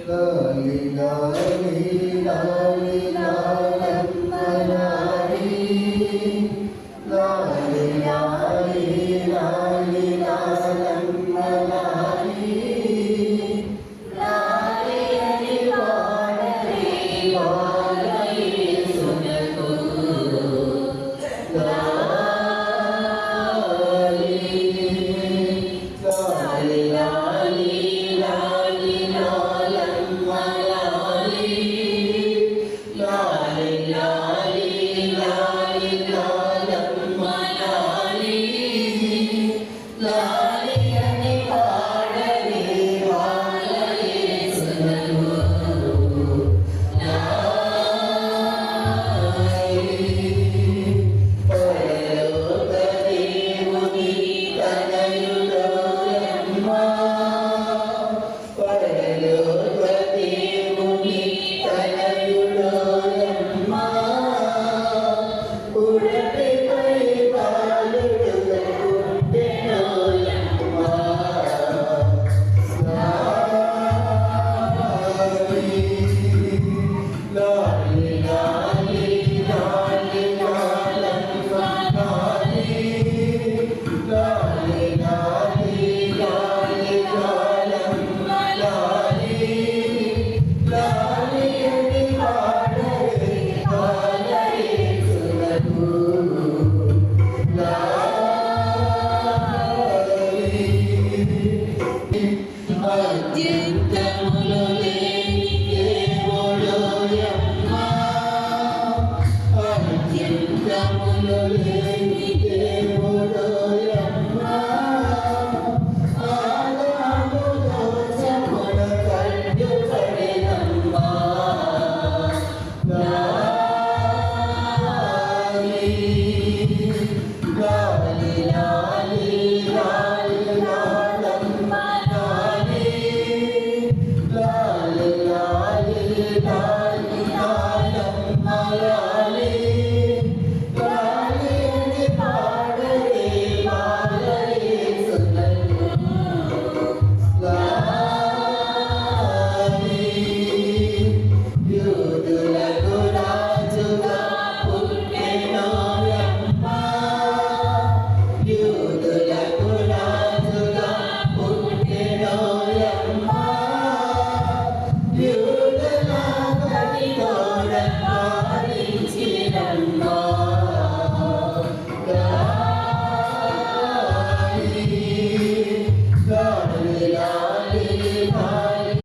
లాలి లాలి లాలి లాలమ్మ లాలి లాలి లాలి లాలి లాలమ్మ లాలి లాలి అని వాడరే వాడరే సునకు లాలి లాలి లాలి లాలి లాలమ్మ లాలి లాలి లాలి లాలి లాలమ్మ లాలి లాలి అని పాడరే వాడరే సునకు లాలి పరలోక దేవుని తనయుడోయమ్మ పరలోక దేవుని తనయుడోయమ్మ ఉడపిపై బాలుడుగా పుట్టెనోయమ్మ లాలి లాలి లాలి లాలమ్మ లాలి లాలి లాలి లాలి లాలమ్మ లాలి లాలి అని పాడరే పాడరే సునకు లాలి అత్యంతములో